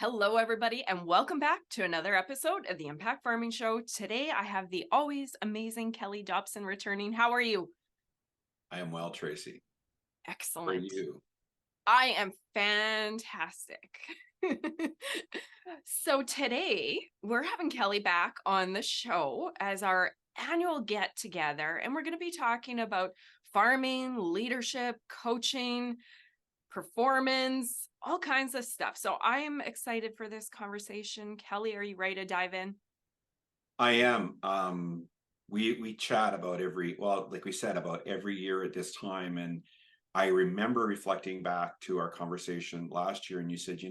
Hello, everybody, and welcome back to another episode of the Impact Farming Show. Today, I have the always amazing Kelly Dobson returning. How are you? I am well, Tracy. How are Excellent. you? I am fantastic. So today, we're having Kelly back on the show as our annual get together, and we're going to be talking about farming, leadership, coaching, performance, all kinds of stuff. So I am excited for this conversation. Kelly, are you ready to dive in? I am. We chat about like we said, about every year at this time. And I remember reflecting back to our conversation last year, and you said,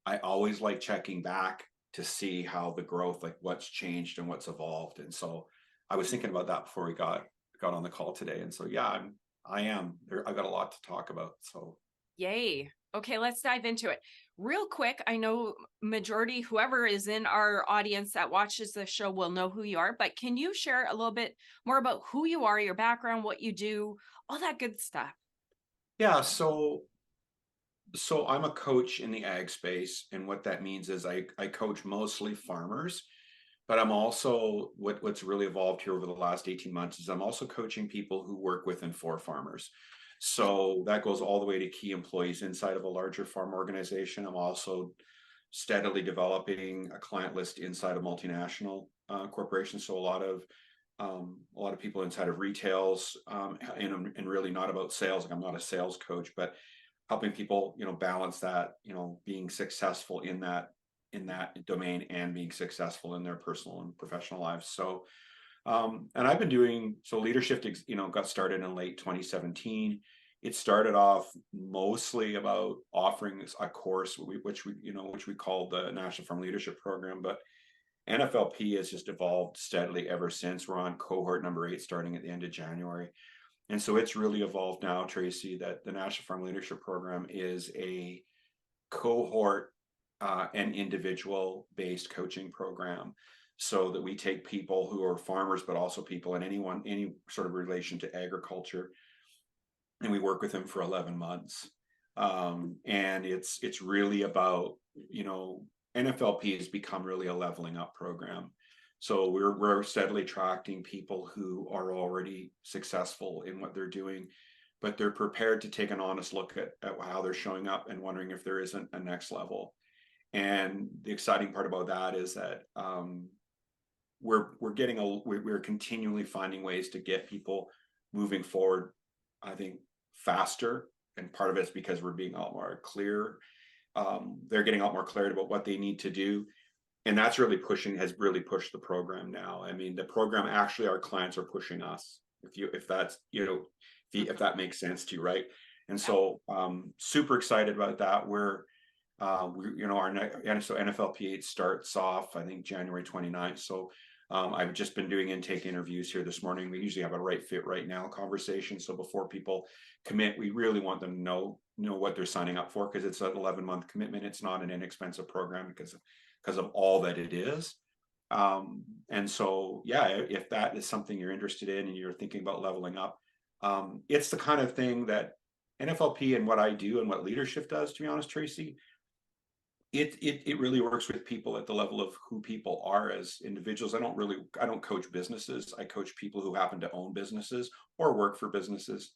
I always like checking back to see how the growth, like what's changed and what's evolved. And so I was thinking about that before we got on the call today. And so I am there. I've got a lot to talk about. So Yay. Okay, let's dive into it. Real quick, I know majority, whoever is in our audience that watches the show will know who you are, but can you share a little bit more about who you are, your background, what you do, all that good stuff? yeah, so I'm a coach in the ag space, and what that means is I coach mostly farmers, but I'm also what's really evolved here over the last 18 months is I'm also coaching people who work with and for farmers. So that goes all the way to key employees inside of a larger farm organization. I'm also steadily developing a client list inside of multinational corporations. So a lot of people inside of retails, and really not about sales. Like I'm not a sales coach, but helping people, balance that, being successful in that domain and being successful in their personal and professional lives. So, and I've been doing so LeaderShift, got started in late 2017. It started off mostly about offering a course, which we called the National Farm Leadership Program, but NFLP has just evolved steadily ever since. We're on cohort number 8, starting at the end of January. And so it's really evolved now, Tracy, that the National Farm Leadership Program is a cohort and individual based coaching program, so that we take people who are farmers, but also people in any sort of relation to agriculture, and we work with them for 11 months. And it's really about, NFLP has become really a leveling up program. So we're steadily attracting people who are already successful in what they're doing, but they're prepared to take an honest look at how they're showing up and wondering if there isn't a next level. And the exciting part about that is that we're continually finding ways to get people moving forward, I think, faster. And part of it's because we're being a lot more clear. They're getting a lot more clarity about what they need to do, and that's has really pushed the program now. I mean, the program, actually our clients are pushing us, if that's, if Mhm. that makes sense to you, right? And Yeah. so super excited about that. So NFLP8 starts off, I think, January 29th. So I've just been doing intake interviews here this morning. We usually have a right fit right now conversation. So before people commit, we really want them to know what they're signing up for, because it's an 11-month commitment. It's not an inexpensive program because of all that it is. And so, yeah, if that is something you're interested in and you're thinking about leveling up, it's the kind of thing that NFLP and what I do and what leadership does, to be honest, Tracy, it really works with people at the level of who people are as individuals. I don't coach businesses. I coach people who happen to own businesses or work for businesses.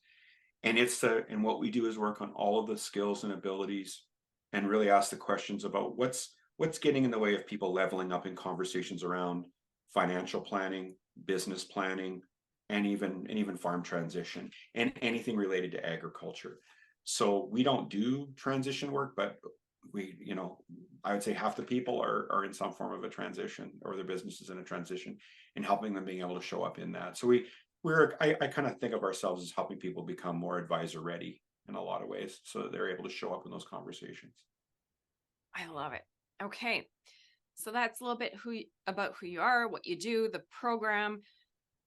And what we do is work on all of the skills and abilities, and really ask the questions about what's getting in the way of people leveling up in conversations around financial planning, business planning, and even farm transition, and anything related to agriculture. So we don't do transition work, but I would say half the people are in some form of a transition, or their business is in a transition, and helping them being able to show up in that. So I kind of think of ourselves as helping people become more advisor ready in a lot of ways, so that they're able to show up in those conversations. I love it. Okay. So that's a little bit about who you are, what you do, the program.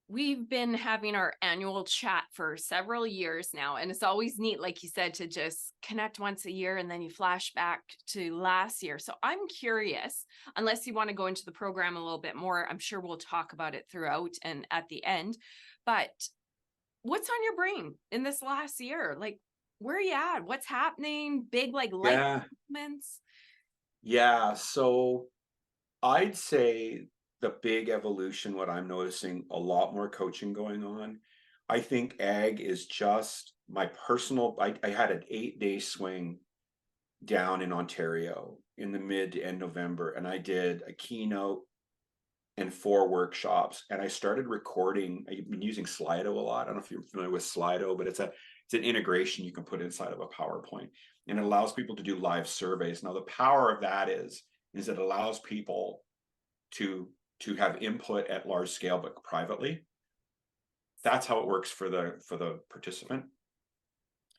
We've been having our annual chat for several years now, and it's always neat, like you said, to just connect once a year and then you flash back to last year. So I'm curious, unless you want to go into the program a little bit more, I'm sure we'll talk about it throughout and at the end. But what's on your brain in this last year? Like, where are you at? What's happening? Big, like, life Yeah, moments? Yeah, so I'd say the big evolution, what I'm noticing, a lot more coaching going on. I think ag is just my personal, I had an 8-day swing down in Ontario in the mid to end November, and I did a keynote and 4 workshops, and I started recording. I've been using Slido a lot. I don't know if you're familiar with Slido, but it's an integration you can put inside of a PowerPoint, and it allows people to do live surveys. Now, the power of that is it allows people to have input at large scale, but privately. That's how it works for the participant.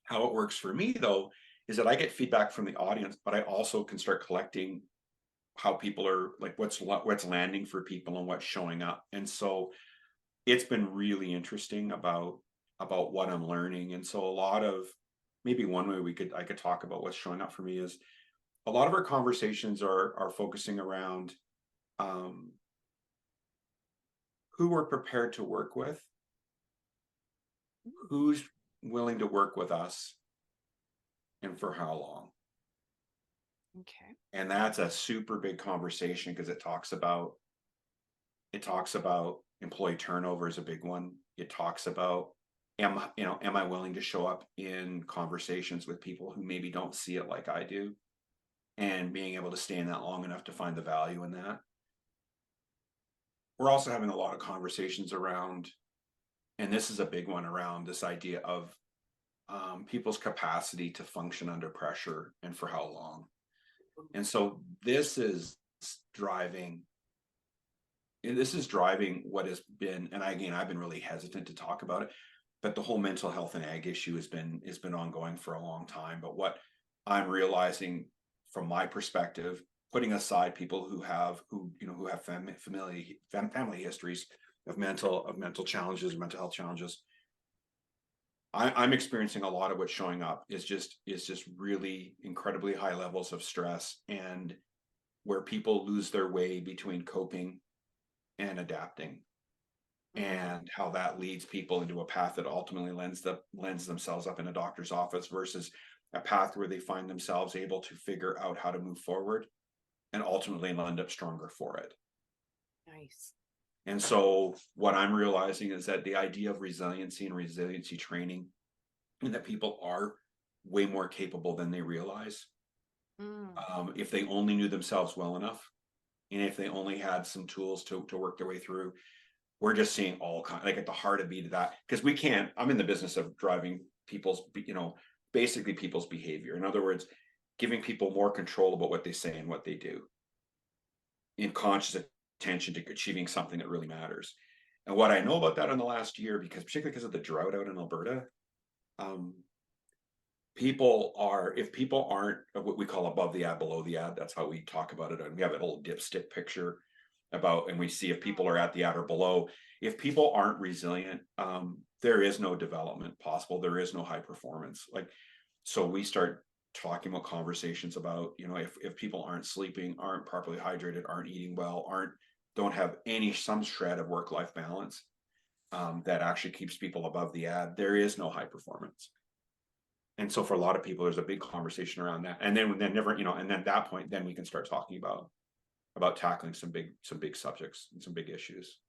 How it works for me, though, is that I get feedback from the audience, but I also can start collecting how people are, like, what's landing for people and what's showing up. And so it's been really interesting about what I'm learning. And so a lot of, maybe one way I could talk about what's showing up for me is a lot of our conversations are focusing around um, who we're prepared to work with, who's willing to work with us, and for how long. Okay. And that's a super big conversation because it talks about employee turnover is a big one. It talks about, am I willing to show up in conversations with people who maybe don't see it like I do, and being able to stay in that long enough to find the value in that. We're also having a lot of conversations around, and this is a big one, around this idea of people's capacity to function under pressure and for how long. And so driving this is driving what has been, and again, I've been really hesitant to talk about it, but the whole mental health and ag issue has been ongoing for a long time. But what I'm realizing from my perspective, putting aside people who have family histories of mental challenges, mental health challenges, I'm experiencing a lot of what's showing up is just really incredibly high levels of stress, and where people lose their way between coping and adapting, Mm, and how that leads people into a path that ultimately lends themselves up in a doctor's office versus a path where they find themselves able to figure out how to move forward and ultimately end up stronger for it. nice. And so what I'm realizing is that the idea of resiliency and resiliency training, and that people are way more capable than they realize, Mm, if they only knew themselves well enough, and if they only had some tools to work their way through. We're just seeing all kind, like, at the heart of beat of that, because we can't. I'm in the business of driving basically people's behavior. In other words, giving people more control about what they say and what they do, in conscious attention to achieving something that really matters. And what I know about that in the last year, because particularly because of the drought out in Alberta, um, if people aren't what we call above the ad, below the ad, that's how we talk about it. And we have a little dipstick picture about, and we see if people are at the ad or below. If people aren't resilient, there is no development possible. There is no high performance. Like, so we start talking about conversations about, if people aren't sleeping, aren't properly hydrated, aren't eating well, don't have some shred of work-life balance, that actually keeps people above the ad, there is no high performance. And so for a lot of people, there's a big conversation around that. And then never, and then at that point, then we can start talking about tackling some big subjects and some big issues.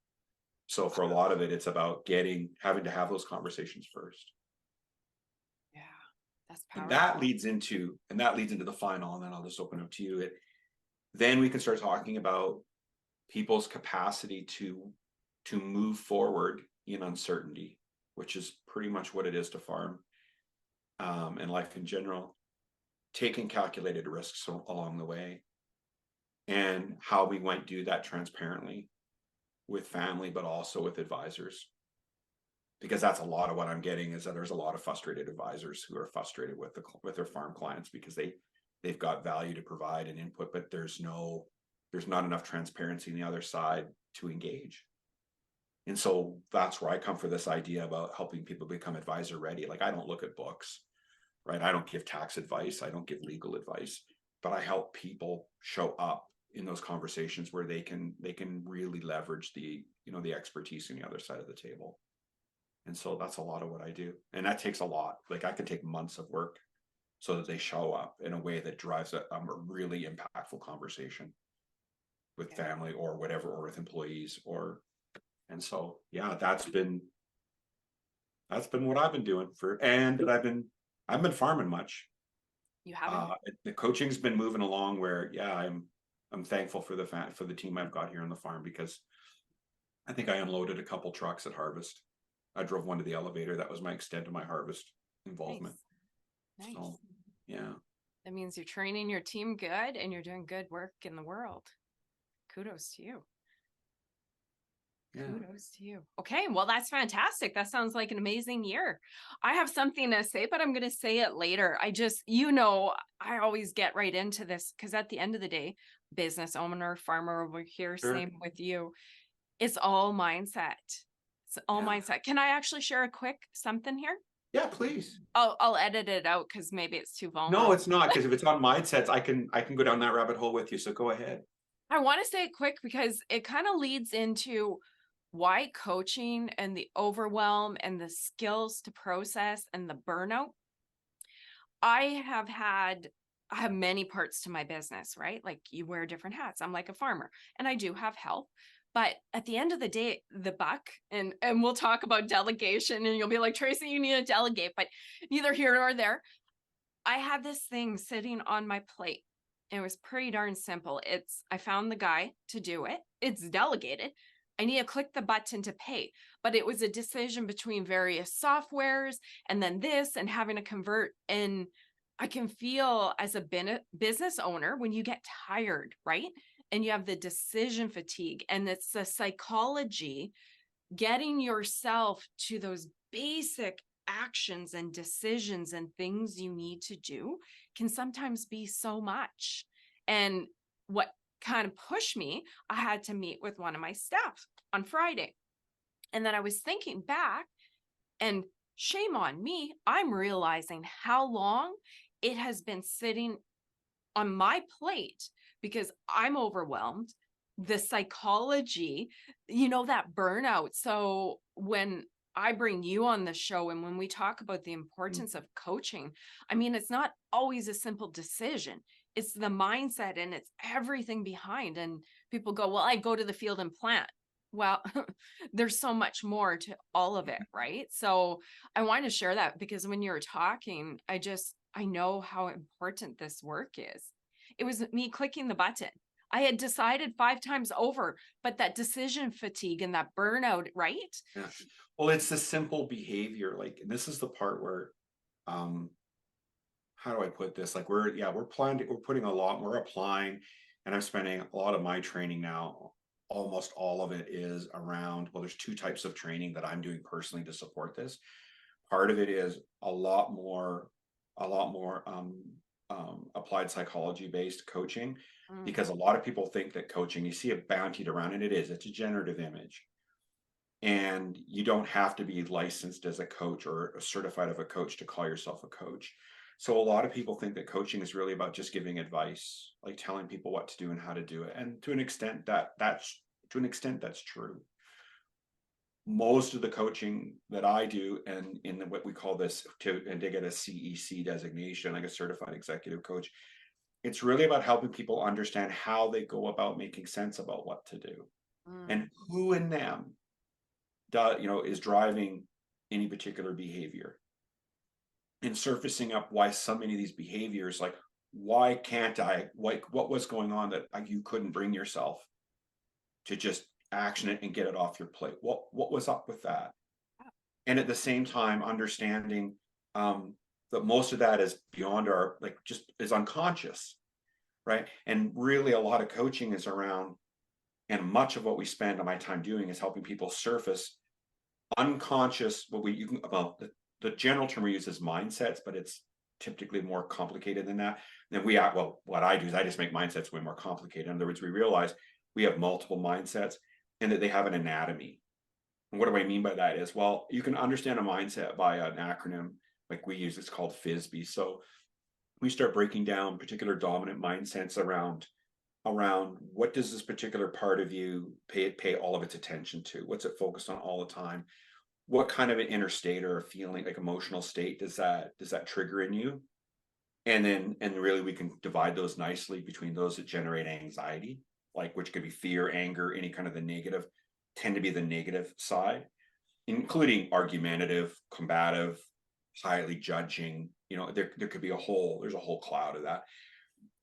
So for a lot of it, it's about having to have those conversations first. yeah, that's And powerful. that leads into the final, and then I'll just open up to you. Then we can start talking about people's capacity to move forward in uncertainty, which is pretty much what it is to farm, and life in general, taking calculated risks along the way, and how we might do that transparently with family, but also with advisors. Because that's a lot of what I'm getting, is that there's a lot of frustrated advisors who are frustrated with their farm clients because they've got value to provide and input, but there's not enough transparency on the other side to engage. And so that's where I come for this idea about helping people become advisor ready. Like, I don't look at books, right? I don't give tax advice, I don't give legal advice, but I help people show up in those conversations where they can really leverage the expertise on the other side of the table. And so that's a lot of what I do. And that takes a lot. Like, I could take months of work so that they show up in a way that drives a really impactful conversation with Yeah. family or whatever, or with employees, or, and so, yeah, that's been what I've been doing and I've been farming much. You haven't? The coaching's been moving along where, yeah, I'm thankful for the team I've got here on the farm, because I think I unloaded a couple trucks at harvest. I drove one to the elevator. That was my extent of my harvest involvement. Nice. Nice. So, yeah. That means you're training your team good and you're doing good work in the world. Kudos to you. Yeah. Kudos to you. Okay, well, that's fantastic. That sounds like an amazing year. I have something to say, but I'm going to say it later. I always get right into this because at the end of the day, business owner, farmer over here, Sure. same with you. It's all mindset. It's all Yeah. mindset. Can I actually share a quick something here? Yeah, please. I'll edit it out because maybe it's too No, vulnerable. it's not, because if it's on mindsets, I can go down that rabbit hole with you. So go ahead. I want to say it quick because it kind of leads into why coaching and the overwhelm and the skills to process and the burnout. I have many parts to my business, right? Like you wear different hats. I'm like a farmer and I do have help. But at the end of the day, the buck, and we'll talk about delegation and you'll be like, Tracy, you need to delegate, but neither here nor there. I had this thing sitting on my plate. It was pretty darn simple. I found the guy to do it. It's delegated. I need to click the button to pay, but it was a decision between various softwares and then this and having to convert. And I can feel as a business owner when you get tired, right? And you have the decision fatigue, and it's the psychology getting yourself to those basic actions and decisions and things you need to do can sometimes be so much. And what kind of pushed me, I had to meet with one of my staff on Friday. And then I was thinking back, and shame on me, I'm realizing how long it has been sitting on my plate because I'm overwhelmed. The psychology, that burnout. So when I bring you on the show and when we talk about the Mm. importance of coaching, I mean, it's not always a simple decision. It's the mindset and it's everything behind. And people go, well, I go to the field and plant. Well, there's so much more to all of it, right? So I wanted to share that because when you were talking, I know how important this work is. It was me clicking the button. I had decided 5 times over, but that decision fatigue and that burnout, right? Yeah. Well, it's the simple behavior. Like, and this is the part where, um, how do I put this? Like, we're planning, we're applying, and I'm spending a lot of my training now. Almost all of it is around, well, there's two types of training that I'm doing personally to support this. Part of it is a lot more applied psychology based coaching, Mm, because a lot of people think that coaching, you see it bountied around, and it's a generative image, and you don't have to be licensed as a coach or certified of a coach to call yourself a coach. So a lot of people think that coaching is really about just giving advice, like telling people what to do and how to do it, and to an extent that's true. Most of the coaching that I do, and in what we call this, to get a CEC designation, like a certified executive coach, it's really about helping people understand how they go about making sense about what to do, mm, and who in them is driving any particular behavior, and surfacing up why so many of these behaviors, like, why can't I, like, what was going on that you couldn't bring yourself to just action it and get it off your plate? What was up with that? And at the same time understanding, that most of that is beyond our, like, just is unconscious, right? And really a lot of coaching is around, and much of what we spend on my time doing is helping people surface unconscious, what we you can about the general term we use is mindsets, but it's typically more complicated than that. Then what I do is I just make mindsets way more complicated. In other words, we realize we have multiple mindsets and that they have an anatomy. And what do I mean by that is, well, you can understand a mindset by an acronym like we use. It's called FISB. So we start breaking down particular dominant mindsets around what does this particular part of you pay all of its attention to? What's it focused on all the time? What kind of an inner state or a feeling, like emotional state, does that trigger in you? And really we can divide those nicely between those that generate anxiety, like which could be fear, anger, any kind of the negative, tend to be the negative side, including argumentative, combative, highly judging. There could be there's a whole cloud of that.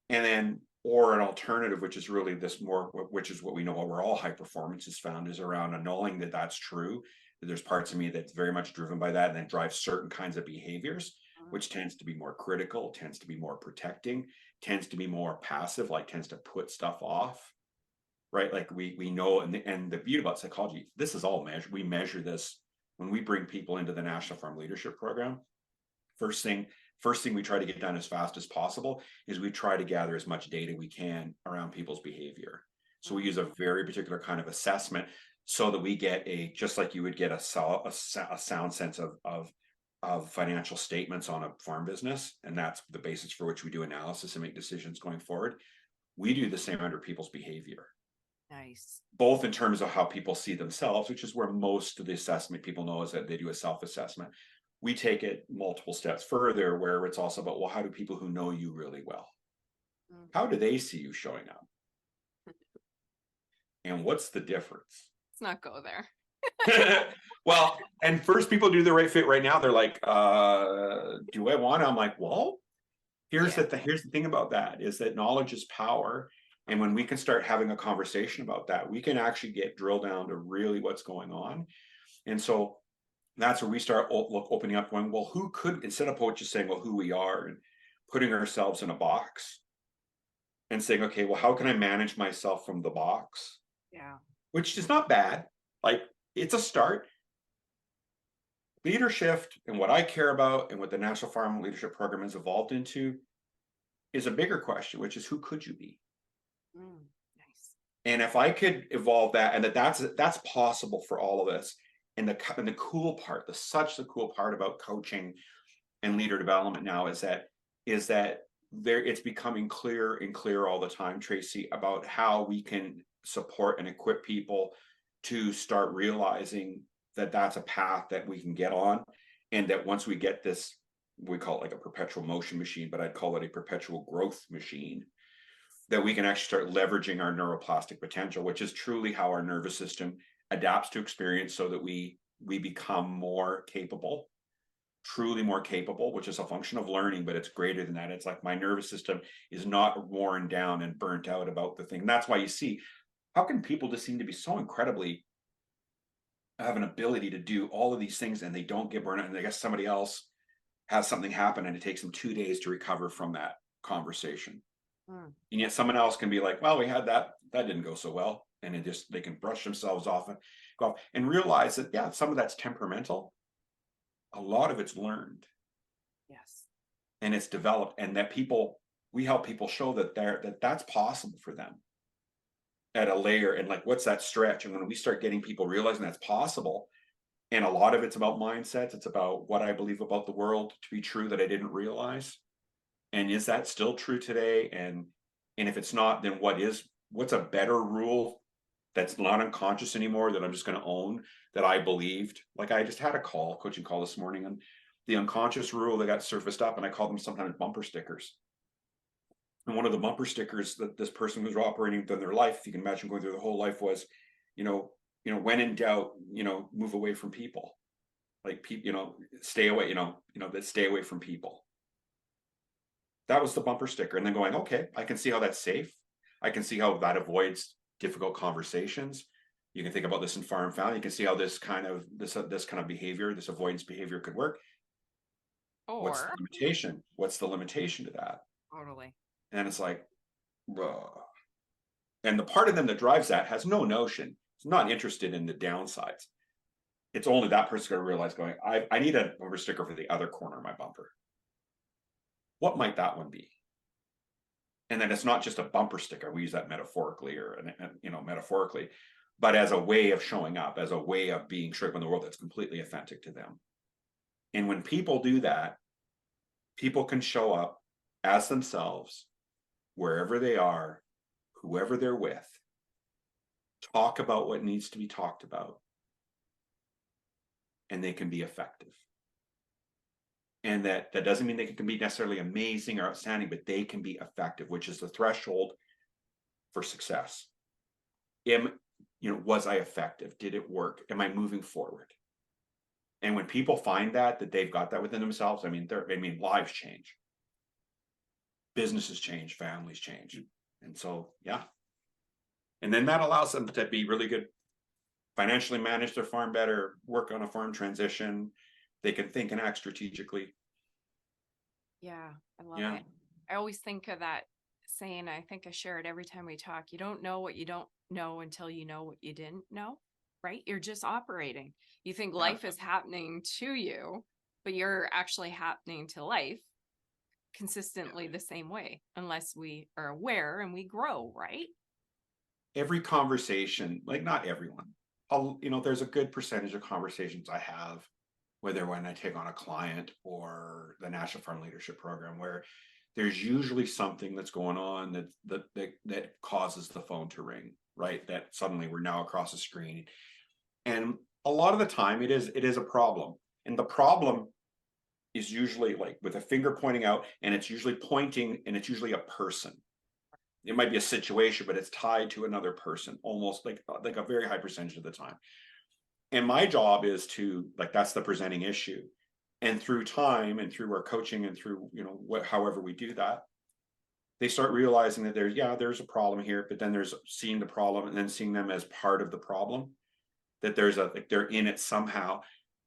And then, or an alternative, which is really this more, which is what we know where all high performance is found, is around annulling that that's true. That there's parts of me that's very much driven by that, and then drives certain kinds of behaviors, which tends to be more critical, tends to be more protecting, tends to be more passive, like tends to put stuff off. Right. Like we know, and the beauty about psychology, this is all measured. We measure this when we bring people into the National Farm Leadership Program. First thing we try to get done as fast as possible is we try to gather as much data we can around people's behavior. So we use a very particular kind of assessment so that we get just like you would get a sound sense of financial statements on a farm business. And that's the basis for which we do analysis and make decisions going forward. We do the same under people's behavior. Nice. Both in terms of how people see themselves, which is where most of the assessment people know is that they do a self-assessment. We take it multiple steps further, where it's also about, well, how do people who know you really well, how do they see you showing up? And what's the difference? Let's not go there. Well, and first people do the right fit right now. They're like, do I want to? I'm like, well, here's the thing about that is that knowledge is power. And when we can start having a conversation about that, we can actually drill down to really what's going on. And so that's where we start opening up, going, well, who could, instead of just saying, well, who we are and putting ourselves in a box and saying, okay, well, how can I manage myself from the box? Yeah. Which is not bad. Like, it's a start. LeaderShift and what I care about and what the National Farm Leadership Program has evolved into is a bigger question, which is, who could you be? Nice. And if I could evolve that, and that's possible for all of us. And the cool part, the cool part about coaching and leader development now is that it's becoming clearer and clearer all the time, Tracy, about how we can support and equip people to start realizing that that's a path that we can get on, and that once we get this, we call it like a perpetual motion machine, but I'd call it a perpetual growth machine, that we can actually start leveraging our neuroplastic potential, which is truly how our nervous system adapts to experience, so that we become more capable, truly more capable, which is a function of learning, but it's greater than that. It's like my nervous system is not worn down and burnt out about the thing. And that's why you see, how can people just seem to be so incredibly have an ability to do all of these things and they don't get burned out, and I guess somebody else has something happen and it takes them 2 days to recover from that conversation. And yet someone else can be like, well, we had that didn't go so well, and they can brush themselves off and go off and realize that, yeah, some of that's temperamental, a lot of it's learned, Yes. and it's developed, and that we help people show that that's possible for them at a layer. And like, what's that stretch? And when we start getting people realizing that's possible, and a lot of it's about mindsets, it's about what I believe about the world to be true that I didn't realize. And is that still true today? And if it's not, then what's a better rule that's not unconscious anymore, that I'm just going to own, that I believed? Like, I just had a coaching call this morning, and the unconscious rule that got surfaced up, and I call them sometimes bumper stickers. And one of the bumper stickers that this person was operating in their life, if you can imagine going through the whole life, was, when in doubt, move away from people. Like, stay away, that stay away from people. That was the bumper sticker. And then going, okay, I can see how that's safe. I can see how that avoids difficult conversations. You can think about this in farm family. You can see how this kind of behavior, this avoidance behavior, could work. What's the limitation? What's the limitation to that? Totally. And it's like, and the part of them that drives that has no notion. It's not interested in the downsides. It's only that person going to realize, going, I need a bumper sticker for the other corner of my bumper. What might that one be? And then it's not just a bumper sticker. We use that metaphorically, metaphorically, but as a way of showing up, as a way of being sure in the world that's completely authentic to them. And when people do that, people can show up as themselves, wherever they are, whoever they're with, talk about what needs to be talked about, and they can be effective. And that doesn't mean they can be necessarily amazing or outstanding, but they can be effective, which is the threshold for success. Was I effective? Did it work? Am I moving forward? And when people find that they've got that within themselves, lives change, businesses change, families change. And so, yeah. And then that allows them to be really good, financially manage their farm better, work on a farm transition. They can think and act strategically. Yeah, I love Yeah. it. I always think of that saying, I think I share it every time we talk. You don't know what you don't know until you know what you didn't know, right? You're just operating. You think Yeah. life is happening to you, but you're actually happening to life consistently the same way, unless we are aware and we grow, right? Every conversation, like not everyone, there's a good percentage of conversations I have, whether when I take on a client or the National Farm Leadership Program, where there's usually something that's going on that causes the phone to ring, right? That suddenly we're now across the screen. And a lot of the time it is a problem. And the problem is usually like with a finger pointing out, and it's usually pointing, and it's usually a person. It might be a situation, but it's tied to another person, almost like a very high percentage of the time. And my job is to, like, that's the presenting issue. And through time and through our coaching and through, however we do that, they start realizing that there's a problem here, but then there's seeing the problem and then seeing them as part of the problem, that they're in it somehow.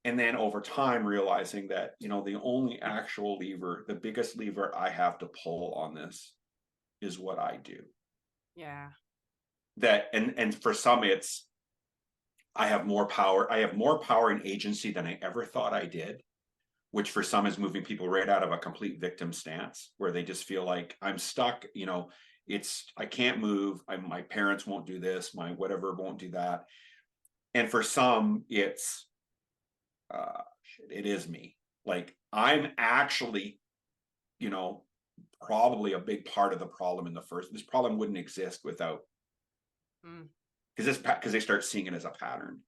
And then over time realizing that, the only actual lever, the biggest lever I have to pull on this is what I do. Yeah. And for some, it's, I have more power and agency than I ever thought I did, which for some is moving people right out of a complete victim stance where they just feel like I'm stuck. I can't move. My parents won't do this, my whatever won't do that. And for some, it's it is me. Like, I'm actually, probably a big part of the problem. This problem wouldn't exist without, because they start seeing it as a pattern.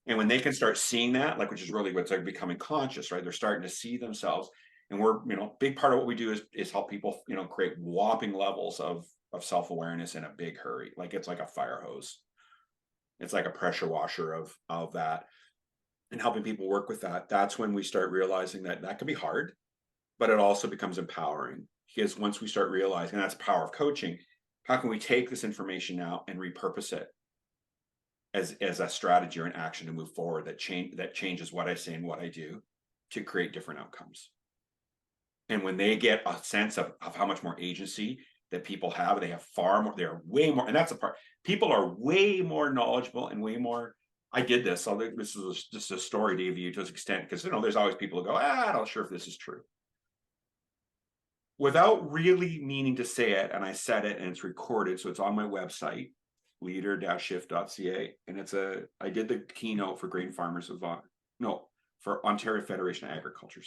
And when they can start seeing that, like, which is really what's like becoming conscious, right? They're starting to see themselves. And we're, big part of what we do is help people, create whopping levels of self-awareness in a big hurry. Like, it's like a fire hose. It's like a pressure washer of that, and helping people work with that. That's when we start realizing that can be hard, but it also becomes empowering, because once we start realizing, that's the power of coaching. How can we take this information now and repurpose it as a strategy or an action to move forward that changes what I say and what I do to create different outcomes? And when they get a sense of how much more agency that people have, they have far more, they're way more, and that's the part. People are way more knowledgeable and way more. I did this. So this is just a story to give you to an extent, because there's always people who go, I'm not sure if this is true, without really meaning to say it. And I said it, and it's recorded, so it's on my website, leader-shift.ca. And I did the keynote for grain farmers for Ontario Federation of Agriculture,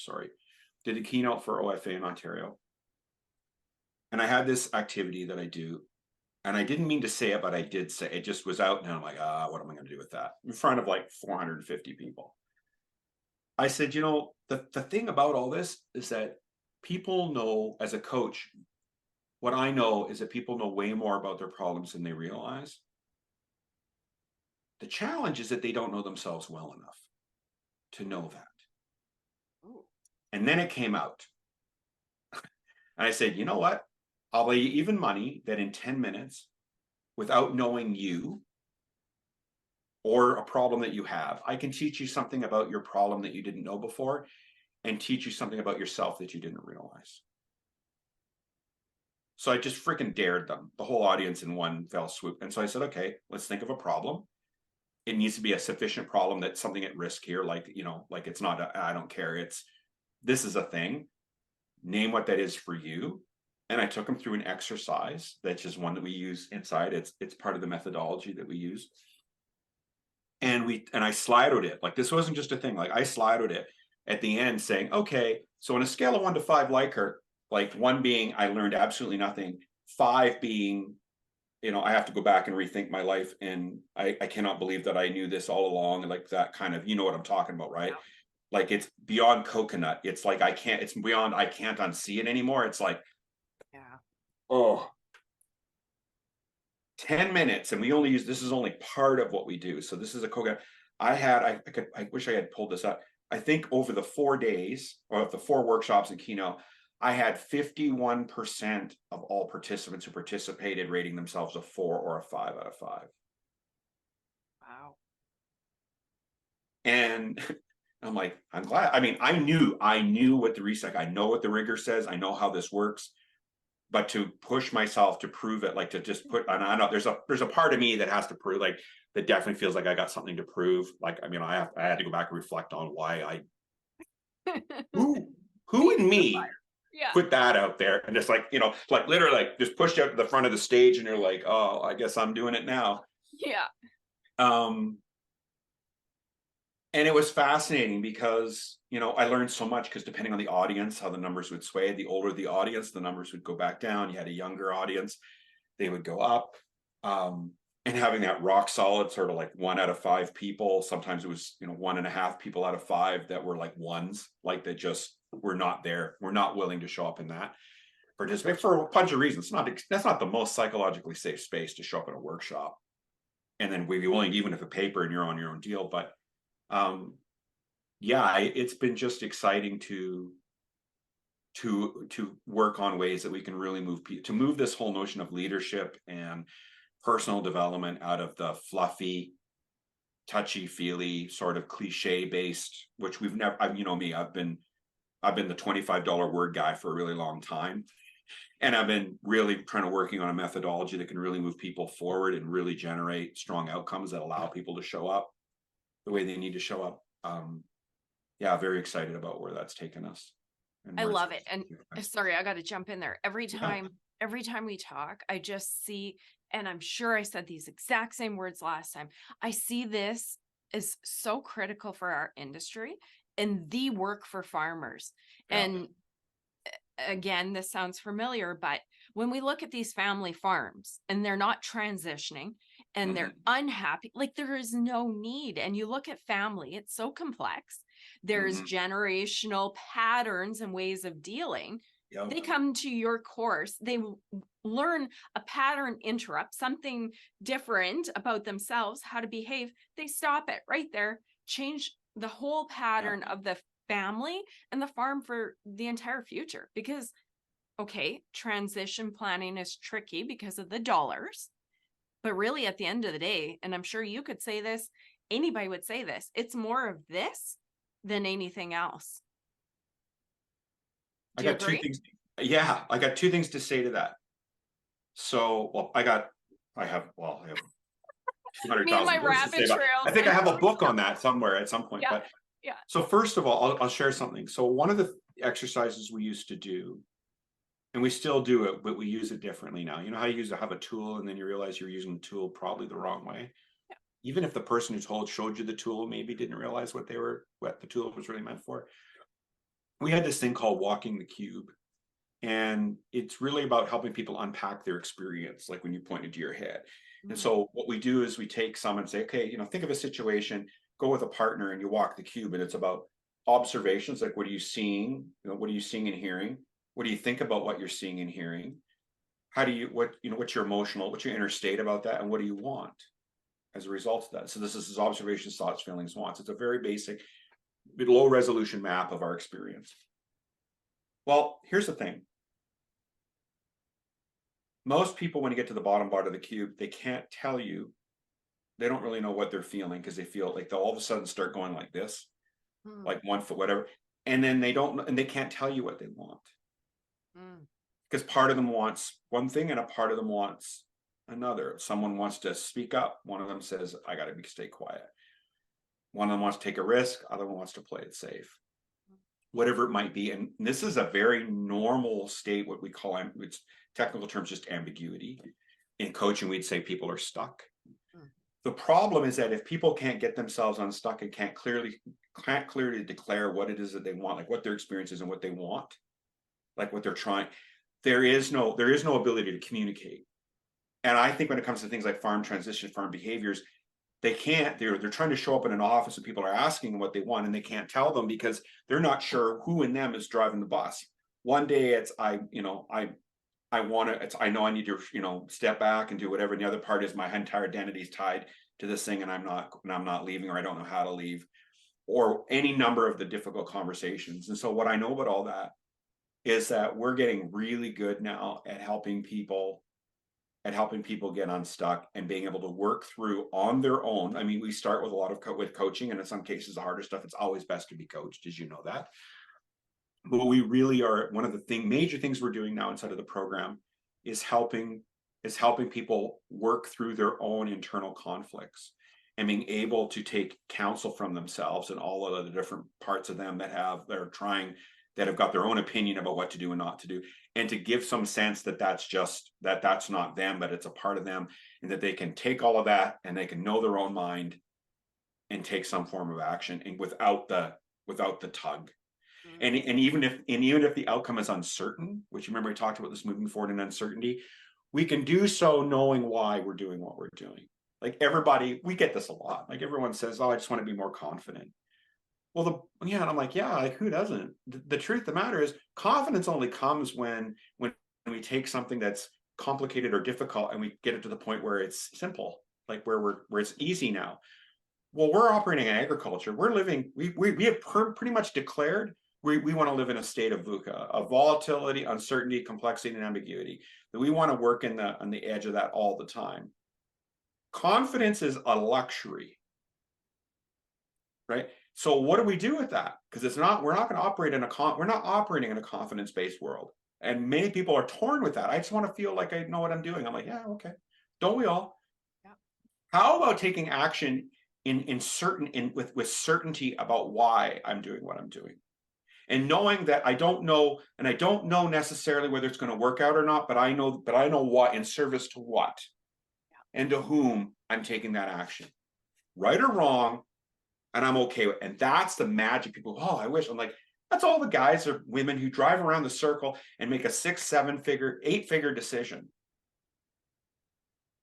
did a keynote for OFA in Ontario. And I had this activity that I do, and I didn't mean to say it, but I did say it. It just was out, and I'm like, what am I going to do with that? In front of like 450 people. I said, the thing about all this is that people know, as a coach, what I know is that people know way more about their problems than they realize. The challenge is that they don't know themselves well enough to know that. Ooh. And then it came out. And I said, you know what? I'll lay you even money that in 10 minutes, without knowing you or a problem that you have, I can teach you something about your problem that you didn't know before, and teach you something about yourself that you didn't realize. So I just freaking dared them, the whole audience, in one fell swoop. And so I said, okay, let's think of a problem. It needs to be a sufficient problem that's something at risk here. Like, like, it's not I don't care. This is a thing. Name what that is for you. And I took them through an exercise that's just one that we use inside. It's part of the methodology that we use. And I slidoed it. Like, this wasn't just a thing. Like, I slidoed it at the end saying, okay, so on a scale of 1 to 5 Likert, like 1 being I learned absolutely nothing, 5 being, I have to go back and rethink my life, and I cannot believe that I knew this all along, and like that kind of, what I'm talking about, right? Like it's beyond coconut. It's like it's beyond, I can't unsee it anymore. It's like, Yeah. oh, 10 minutes. And we only use, this is only part of what we do. So this is a coconut. I wish I had pulled this up. I think over the 4 days or the 4 workshops in keynote, I had 51% of all participants who participated rating themselves a 4 or a 5 out of 5. Wow. And I'm like, I'm glad. I mean, I knew what the research, I know what the rigor says. I know how this works, but to push myself to prove it, like to just put, and I know there's a part of me that has to prove, like that definitely feels like I got something to prove. Like, I mean, I had to go back and reflect on why who in Feeding the me fire. Yeah. put that out there, and just like, like literally like just pushed out to the front of the stage, and you're like, oh, I guess I'm doing it now. Yeah. Um, and it was fascinating because I learned so much, because depending on the audience, how the numbers would sway. The older the audience, the numbers would go back down. You had a younger audience, they would go up. And having that rock solid sort of like 1 out of 5 people, sometimes it was 1.5 people out of 5 that were like ones, like that just were not there, were not willing to show up in that, participate for a bunch of reasons. That's not the most psychologically safe space to show up at a workshop and then we'd be willing, even if a paper and you're on your own deal. But yeah, it's been just exciting to work on ways that we can really move this whole notion of leadership and personal development out of the fluffy, touchy feely sort of cliche based, which we've never, me, I've been the $25 word guy for a really long time, and I've been really trying to working on a methodology that can really move people forward and really generate strong outcomes that allow people to show up the way they need to show up. Yeah, very excited about where that's taken us. And I where it's love it. And sorry, I got to jump in there. Every time we talk, I just see, and I'm sure I said these exact same words last time. I see this as so critical for our industry and the work for farmers. Yeah. And again, this sounds familiar, but when we look at these family farms and they're not transitioning and they're unhappy, like there is no need. And you look at family, it's so complex. There's generational patterns and ways of dealing. Yep. They come to your course, they learn a pattern interrupt, something different about themselves, how to behave. They stop it right there, change the whole pattern of the family and the farm for the entire future. Because okay, transition planning is tricky because of the dollars, but really at the end of the day, and I'm sure you could say this, anybody would say this, it's more of this than anything else. Do you agree? 2 things. Yeah, I got 2 things to say to that. So, well, I have 200,000 Me and my words to say rabbit about. trails. I think I have a book on that somewhere at some point. Yeah. But Yeah. so first of all, I'll share something. So one of the exercises we used to do, and we still do it, but we use it differently now. You know how you have a tool and then you realize you're using the tool probably the wrong way. Yeah. Even if the person who showed you the tool maybe didn't realize what the tool was really meant for. We had this thing called walking the cube. And it's really about helping people unpack their experience, like when you pointed to your head. And so what we do is we take someone and say, okay, think of a situation, go with a partner and you walk the cube, and it's about observations, like what are you seeing? What are you seeing and hearing? What do you think about what you're seeing and hearing? What's your what's your inner state about that? And what do you want as a result of that? So this is observations, thoughts, feelings, wants. It's a very basic, low resolution map of our experience. Well, here's the thing. Most people, when you get to the bottom part of the cube, they can't tell you. They don't really know what they're feeling, because they feel like they'll all of a sudden start going like this, like 1 foot, whatever. And then they can't tell you what they want. Because part of them wants one thing and a part of them wants another. Someone wants to speak up. One of them says, I got to stay quiet. One of them wants to take a risk. Other one wants to play it safe. Whatever it might be. And this is a very normal state, what we call, it's technical terms, just ambiguity. In coaching, we'd say people are stuck. The problem is that if people can't get themselves unstuck and can't clearly declare what it is that they want, like what their experience is and what they want, like what they're trying, there is no ability to communicate. And I think when it comes to things like farm transition, farm behaviors, they can't, they're trying to show up in an office and people are asking what they want and they can't tell them because they're not sure who in them is driving the bus. One day it's I want to, it's, I know I need to, step back and do whatever. And the other part is my entire identity is tied to this thing and I'm not leaving, or I don't know how to leave, or any number of the difficult conversations. And so what I know about all that is that we're getting really good now at helping people get unstuck and being able to work through on their own. I mean, we start with a lot of with coaching, and in some cases the harder stuff, it's always best to be coached, as you know that. But we really are, one of the major things we're doing now inside of the program is helping people work through their own internal conflicts and being able to take counsel from themselves and all of the different parts of them that have got their own opinion about what to do and not to do, and to give some sense that that's not them, but it's a part of them, and that they can take all of that and they can know their own mind and take some form of action, and without the tug. And even if the outcome is uncertain, which, remember we talked about this moving forward in uncertainty, we can do so knowing why we're doing what we're doing. Like everybody, we get this a lot. Like everyone says, "Oh, I just want to be more confident." Well, and I'm like, yeah, like who doesn't? The truth of the matter is, confidence only comes when we take something that's complicated or difficult and we get it to the point where it's simple, like where it's easy now. Well, we're operating in agriculture. We're living. We have pretty much declared we want to live in a state of VUCA, of volatility, uncertainty, complexity, and ambiguity. That we want to work on the edge of that all the time. Confidence is a luxury, right? So what do we do with that? Because we're not going to operate we're not operating in a confidence-based world. And many people are torn with that. I just want to feel like I know what I'm doing. I'm like, yeah, okay. Don't we all? Yeah. How about taking action with certainty about why I'm doing what I'm doing? And knowing that I don't know necessarily whether it's going to work out or not, but I know what, in service to what, and to whom I'm taking that action, right or wrong, and I'm okay with it. And that's the magic. People, oh, I wish. I'm like, that's all the guys or women who drive around the circle and make a 6, 7-figure, 8-figure decision.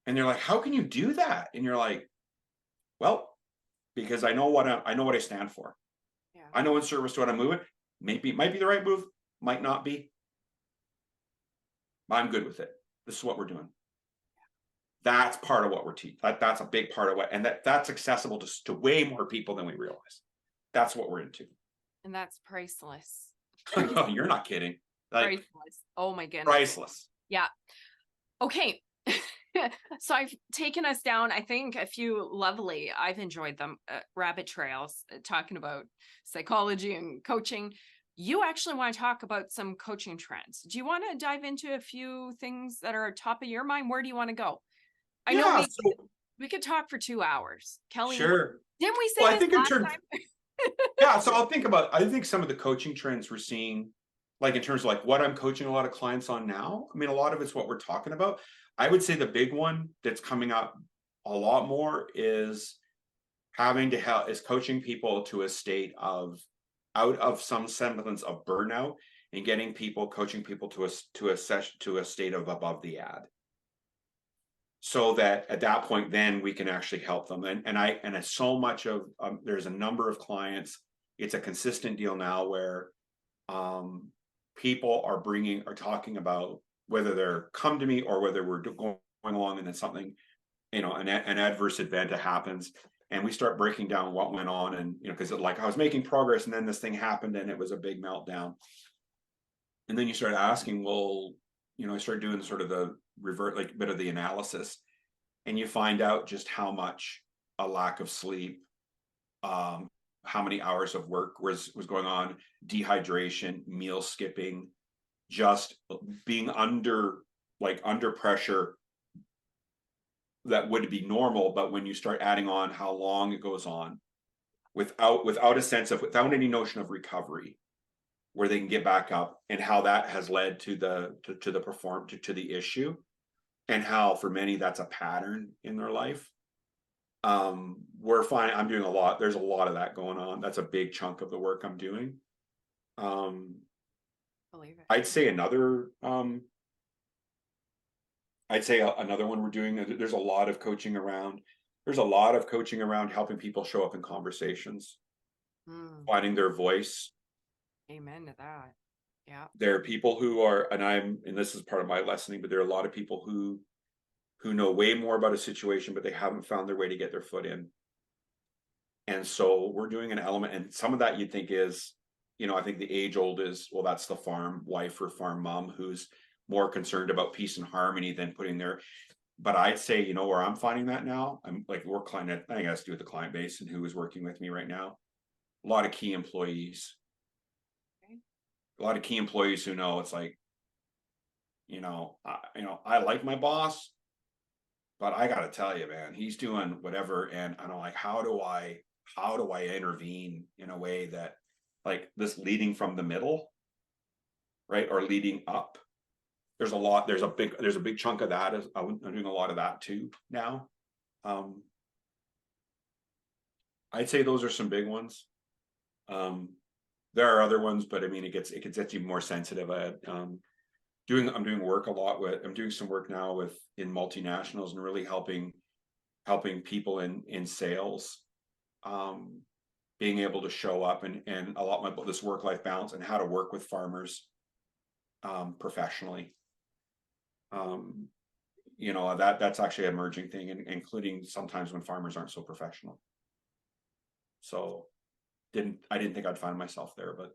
And they're like, how can you do that? And you're like, well, because I know what I stand for. Yeah. I know in service to what I'm moving. Maybe it might be the right move, might not be. I'm good with it. This is what we're doing. That's part of what we're teaching. That's a big part of and that's accessible to way more people than we realize. That's what we're into. And that's priceless. You're not kidding. Like, priceless. Oh my goodness. Priceless. Yeah. Okay. So I've taken us down, I think, a few lovely, I've enjoyed them, rabbit trails, talking about psychology and coaching. You actually want to talk about some coaching trends. Do you want to dive into a few things that are top of your mind? Where do you want to go? I know we could talk for 2 hours. Kelly, sure. Didn't we say this last time? Yeah, so I think some of the coaching trends we're seeing, like in terms of like what I'm coaching a lot of clients on now, I mean, a lot of it's what we're talking about. I would say the big one that's coming up a lot more is coaching people to a state of out of some semblance of burnout, and coaching people to a state of above the ad. So that at that point, then we can actually help them. And it's so much of, there's a number of clients, it's a consistent deal now where people are talking about whether they're come to me or whether we're going along and then something, an adverse event happens, and we start breaking down what went on. And, because like I was making progress and then this thing happened and it was a big meltdown. And then you start asking, well, I started doing sort of the bit of the analysis, and you find out just how much a lack of sleep, how many hours of work was going on, dehydration, meal skipping, just being under pressure that would be normal, but when you start adding on how long it goes on, without any notion of recovery, where they can get back up, and how that has led to the issue, and how for many that's a pattern in their life. We're finding I'm doing a lot. There's a lot of that going on. That's a big chunk of the work I'm doing. Believe it. I'd say another one we're doing. There's a lot of coaching around There's a lot of coaching around helping people show up in conversations, Mm, finding their voice. amen to that. Yeah. There are people who are, and this is part of my lessoning, but there are a lot of people who know way more about a situation, but they haven't found their way to get their foot in. And so we're doing an element, and some of that you'd think is, I think the age old is, well, that's the farm wife or farm mom who's more concerned about peace and harmony than putting their, but I'd say, where I'm finding that now, I'm like, we're client, I think it has to do with the client base and who is working with me right now. A lot of key employees, Okay. a lot of key employees who know it's like, I like my boss, but I got to tell you, man, he's doing whatever. And I'm like, how do I intervene in a way that, like, this leading from the middle, right? Or leading up. There's a big chunk of that. I'm doing a lot of that too now. Um, I'd say those are some big ones. Um, there are other ones, but I mean, it gets even more sensitive. I'm doing work a lot with. I'm doing some work now in multinationals and really helping people in sales, um, being able to show up and a lot about this work-life balance and how to work with farmers, professionally. Um, that's actually an emerging thing, including sometimes when farmers aren't so professional. So I didn't think I'd find myself there, but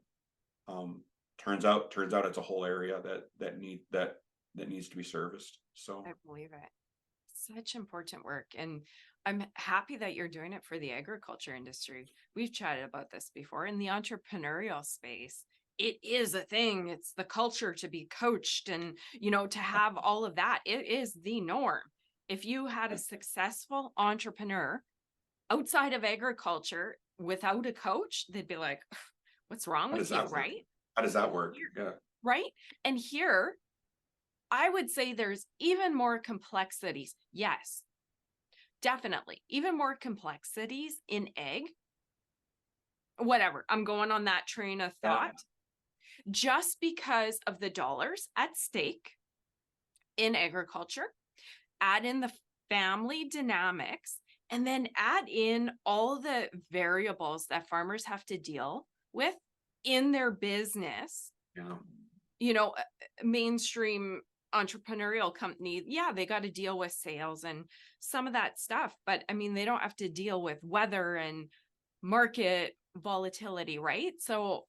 um, turns out it's a whole area that needs to be serviced. So I believe it. Such important work. And I'm happy that you're doing it for the agriculture industry. We've chatted about this before in the entrepreneurial space. It is a thing. It's the culture to be coached and, to have all of that. It is the norm. If you had a successful entrepreneur outside of agriculture without a coach, they'd be like, what's wrong how with does you? that work? Right. How does that work? Yeah. Right. And here, I would say there's even more complexities. Yes, definitely. Even more complexities in egg. Whatever. I'm going on that train of Yeah. thought. Just because of the dollars at stake in agriculture, add in the family dynamics, and then add in all the variables that farmers have to deal with in their business. Yeah. Mainstream entrepreneurial company, yeah, they got to deal with sales and some of that stuff. But I mean, they don't have to deal with weather and market volatility, right? So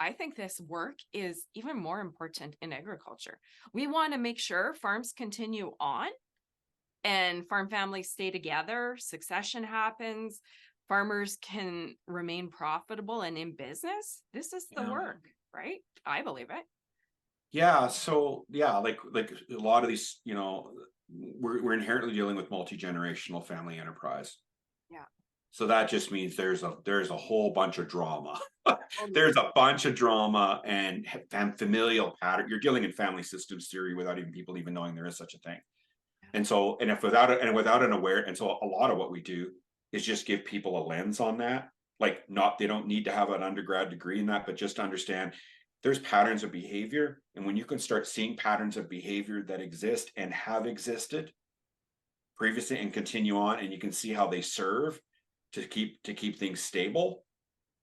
I think this work is even more important in agriculture. We want to make sure farms continue on and farm families stay together, succession happens, farmers can remain profitable and in business. This is the Yeah. work, right? I believe it. Yeah. So yeah, like a lot of these, we're inherently dealing with multi-generational family enterprise. Yeah. So that just means there's a whole bunch of drama. Oh, There's a bunch of drama and familial pattern. You're dealing in family systems theory without even people even knowing there is such a thing. And so, and if without an aware, and so a lot of what we do is just give people a lens on that. Like, not, they don't need to have an undergrad degree in that, but just to understand there's patterns of behavior. And when you can start seeing patterns of behavior that exist and have existed previously and continue on, and you can see how they serve to keep things stable,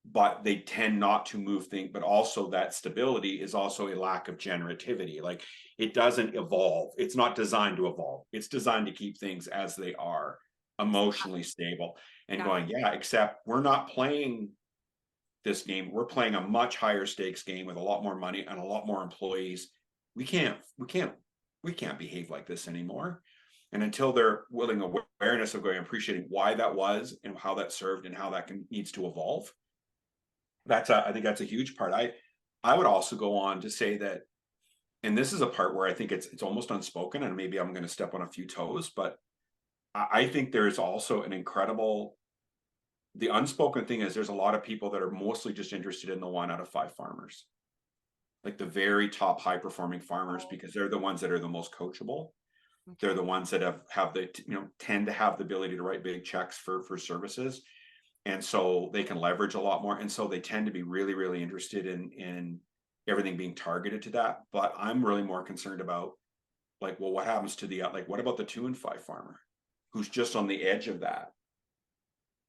but they tend not to move things. But also that stability is also a lack of generativity. Like, it doesn't evolve. It's not designed to evolve. It's designed to keep things as they are, emotionally stable and yeah. going, yeah, except we're not playing this game. We're playing a much higher stakes game with a lot more money and a lot more employees. We can't behave like this anymore. And until they're willing awareness of going, appreciating why that was and how that served and how that needs to evolve, I think that's a huge part. I would also go on to say that, and this is a part where I think it's almost unspoken, and maybe I'm going to step on a few toes, but I think there's also the unspoken thing is there's a lot of people that are mostly just interested in the 1 out of 5 farmers, like the very top high performing farmers, Oh, because they're the ones that are the most coachable. They're okay. the ones that have the, tend to have the ability to write big checks for services. And so they can leverage a lot more. And so they tend to be really, really interested in everything being targeted to that. But I'm really more concerned about, like, well, what happens to like, what about the 2 and 5 farmer? who's just on the edge of that,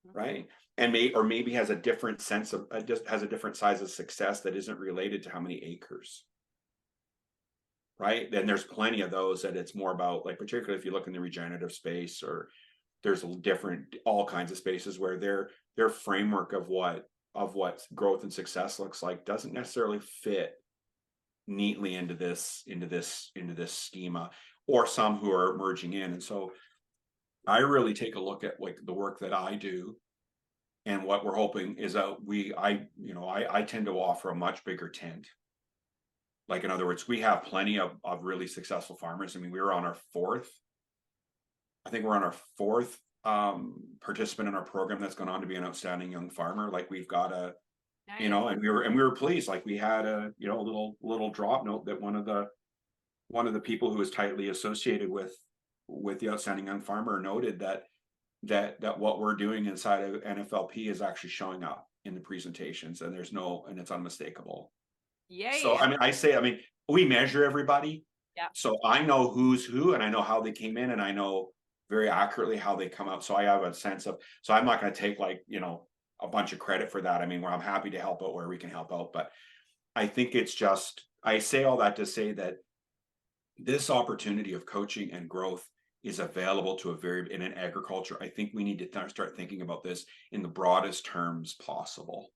Mhm. right? And maybe has a different sense of just has a different size of success that isn't related to how many acres, right? Then there's plenty of those that it's more about, like, particularly if you look in the regenerative space, or there's different all kinds of spaces where their framework of what growth and success looks like doesn't necessarily fit neatly into this schema, or some who are merging in. And so I really take a look at, like, the work that I do, and what we're hoping is I tend to offer a much bigger tent. Like, in other words, we have plenty of really successful farmers. I mean, we were on our fourth, I think we're on our fourth participant in our program that's gone on to be an outstanding young farmer. Like, we've got Nice. and we were pleased. Like, we had a little drop note that one of the people who was tightly associated with the outstanding young farmer noted that what we're doing inside of NFLP is actually showing up in the presentations, and it's unmistakable. So Yay. I mean, we measure everybody. Yeah. So I know who's who, and I know how they came in, and I know very accurately how they come out. So I have a sense of, so I'm not going to take, like, a bunch of credit for that. I mean, where I'm happy to help out where we can help out. But I think it's just, I say all that to say that this opportunity of coaching and growth is available in an agriculture. I think we need to start thinking about this in the broadest terms possible,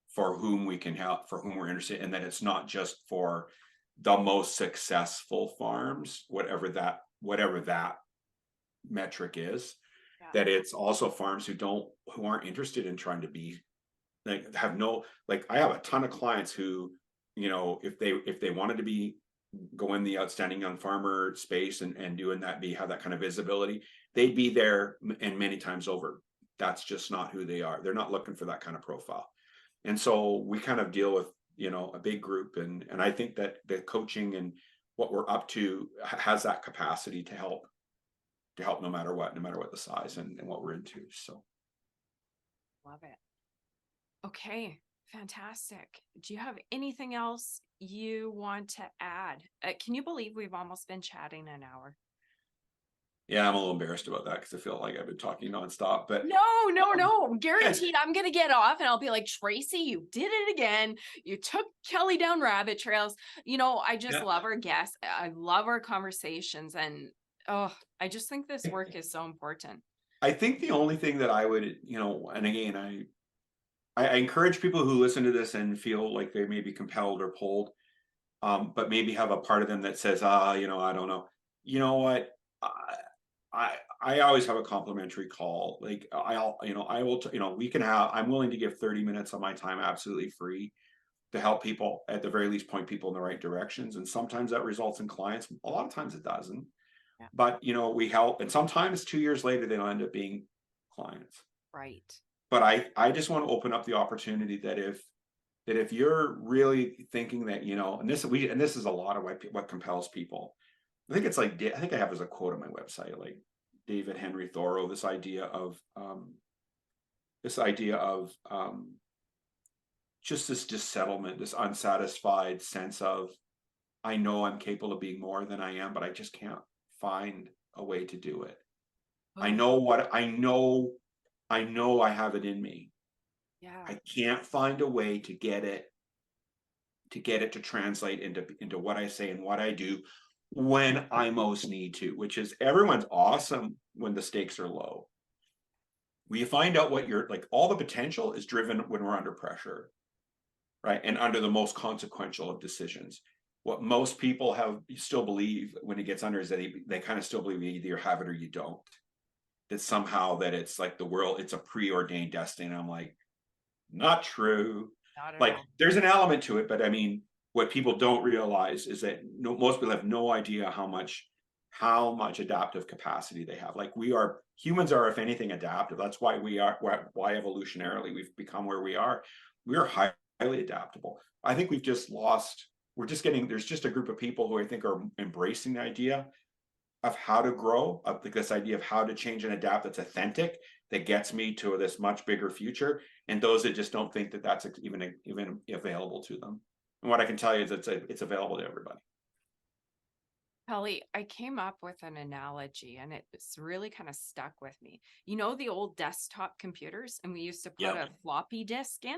for whom we can help, for whom we're interested, and that it's not just for the most successful farms, whatever that metric is, Yeah. that it's also farms who aren't interested in trying to be, like, have no, like, I have a ton of clients who, if they wanted to go in the outstanding young farmer space and doing that, have that kind of visibility, they'd be there, and many times over. That's just not who they are. They're not looking for that kind of profile. And so we kind of deal with, a big group, and I think that the coaching and what we're up to has that capacity to help no matter what the size and what we're into. So Love it. Okay. Fantastic. Do you have anything else you want to add? Can you believe we've almost been chatting an hour? yeah, I'm a little embarrassed about that because I feel like I've been talking nonstop, but No, no, um, no. Guaranteed I'm going to get off and I'll be like, Tracy, you did it again. You took Kelly down rabbit trails. I just yeah, love our guests. I love our conversations. And I just think this work is so important. I think the only thing that I would, and again, I encourage people who listen to this and feel like they may be compelled or pulled, but maybe have a part of them that says, I don't know. You know what? I always have a complimentary call. Like, I will, we can have, I'm willing to give 30 minutes of my time absolutely free to help people, at the very least, point people in the right directions. And sometimes that results in clients. A lot of times it doesn't. Yeah. But, we help. And sometimes 2 years later, they'll end up being clients. Right. But I just want to open up the opportunity that if you're really thinking that, and this is a lot of what compels people. I think it's like, I think I have as a quote on my website, like David Henry Thoreau, this idea of just this dissettlement, this unsatisfied sense of, I know I'm capable of being more than I am, but I just can't find a way to do it. I Oh, know what I know I have it in me. yeah. I can't find a way to get it to translate into what I say and what I do when I most need to, which is, everyone's awesome when the stakes are low. We find out what you're like, all the potential is driven when we're under pressure, right? And under the most consequential of decisions. What most people still believe when it gets under is that they kind of still believe you either have it or you don't. That somehow that it's like the world, it's a preordained destiny. And I'm like, not true. Not at Like, all. there's an element to it, but I mean, what people don't realize is that most people have no idea how much adaptive capacity they have. Like, humans are, if anything, adaptive. That's why why evolutionarily we've become where we are. We are highly adaptable. I think there's just a group of people who I think are embracing the idea of how to grow, of this idea of how to change and adapt that's authentic, that gets me to this much bigger future, and those that just don't think that that's even available to them. And what I can tell you is it's available to everybody. Kelly, I came up with an analogy and it's really kind of stuck with me. You know, the old desktop computers, and we used to put Yep. a floppy disk in?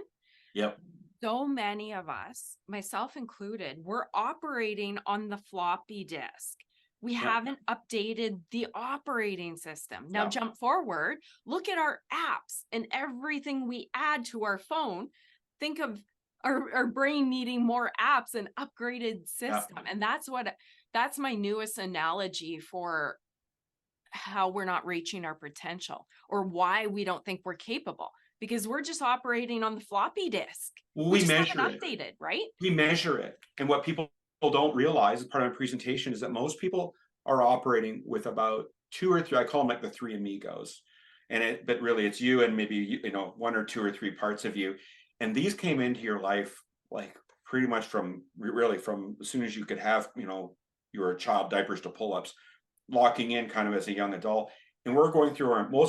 Yep. So many of us, myself included, we're operating on the floppy disk. We Yep. haven't updated the operating system. Now, Yep. jump forward, look at our apps and everything we add to our phone. Think of our brain needing more apps and upgraded Yep. system. And that's my newest analogy for how we're not reaching our potential or why we don't think we're capable because we're just operating on the floppy disk. Well, We we just haven't measure it. updated, right? We measure it. And what people don't realize as part of my presentation is that most people are operating with about two or three, I call them like the three amigos. But really it's you and maybe, one or two or three parts of you. And these came into your life like pretty much from as soon as you could have, you were a child, diapers to pull-ups, locking in kind of as a young adult. And most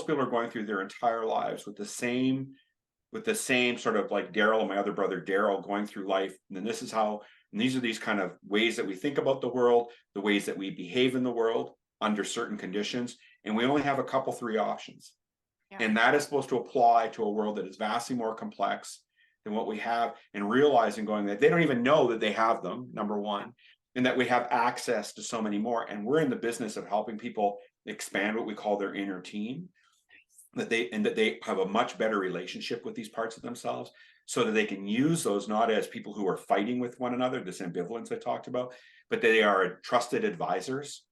people are going through their entire lives with the same sort of like Daryl and my other brother Daryl going through life. And then these are these kind of ways that we think about the world, the ways that we behave in the world under certain conditions. And we only have a couple, three options. Yeah. And that is supposed to apply to a world that is vastly more complex than what we have, and realizing going that they don't even know that they have them, number one, and that we have access to so many more. And we're in the business of helping people expand what we call their inner team, that they have a much better relationship with these parts of themselves so that they can use those not as people who are fighting with one another, this ambivalence I talked about, but they are trusted advisors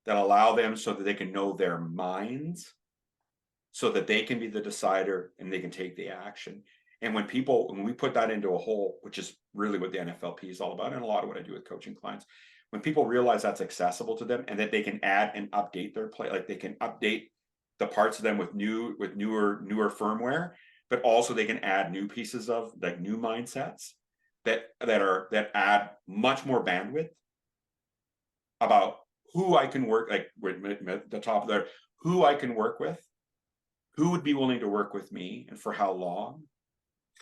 that allow them so that they can know their minds so that they can be the decider and they can take the action. And when we put that into a whole, which is really what the NFLP is all about, and a lot of what I do with coaching clients, when people realize that's accessible to them and that they can add and update their play, like they can update the parts of them with newer firmware, but also they can add new pieces of like new mindsets that add much more bandwidth about who I can work, like with the top there, who I can work with, who would be willing to work with me and for how long,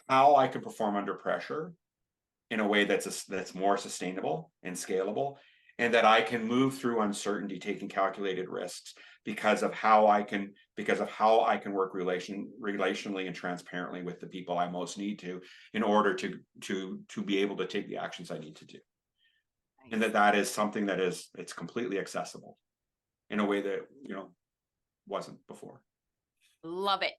how I can perform under pressure in a way that's more sustainable and scalable, and that I can move through uncertainty, taking calculated risks because of how I can work relationally and transparently with the people I most need to in order to be able to take the actions I need to do. Nice. And that is something that it's completely accessible in a way that wasn't before. Love it.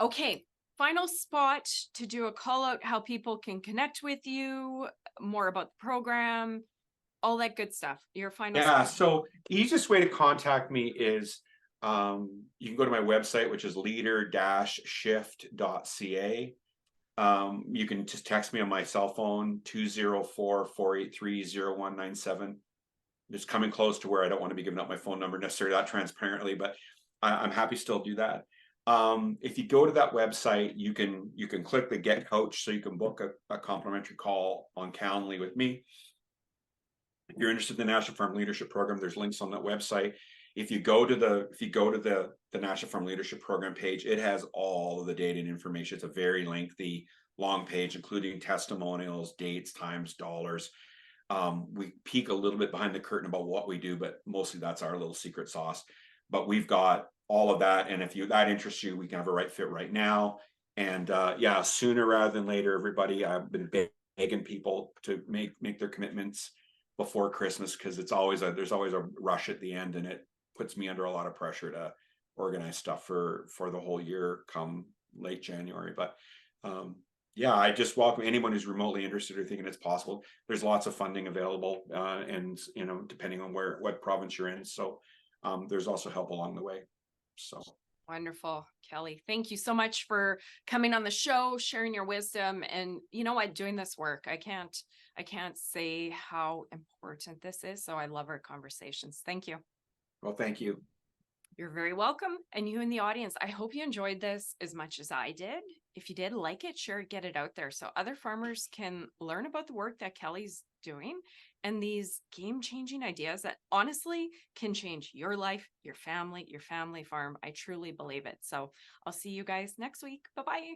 Okay. Final spot to do a call out, how people can connect with you, more about the program, all that good stuff. Your final spot. So easiest way to contact me is you can go to my website, which is leader-shift.ca. You can just text me on my cell phone, 204-483-0197. It's coming close to where I don't want to be giving up my phone number necessarily that transparently, but I'm happy to still do that. If you go to that website, you can click the Get Coach, so you can book a complimentary call on Calendly with me. If you're interested in the National Farm Leadership Program, there's links on that website. If you go to the National Farm Leadership Program page, it has all of the data and information. It's a very lengthy, long page, including testimonials, dates, times, dollars. We peek a little bit behind the curtain about what we do, but mostly that's our little secret sauce. But we've got all of that, and if that interests you, we can have a right fit right now. And sooner rather than later, everybody. I've been begging people to make their commitments before Christmas, because there's always a rush at the end, and it puts me under a lot of pressure to organize stuff for the whole year come late January. But I just welcome anyone who's remotely interested or thinking it's possible. There's lots of funding available, and depending on what province you're in. So there's also help along the way. So Wonderful, Kelly. Thank you so much for coming on the show, sharing your wisdom, and doing this work. I can't say how important this is. So I love our conversations. Thank you. Well, thank you. You're very welcome. And you in the audience, I hope you enjoyed this as much as I did. If you did, like it, share it, get it out there so other farmers can learn about the work that Kelly's doing and these game-changing ideas that honestly can change your life, your family farm. I truly believe it. So I'll see you guys next week. Bye-bye.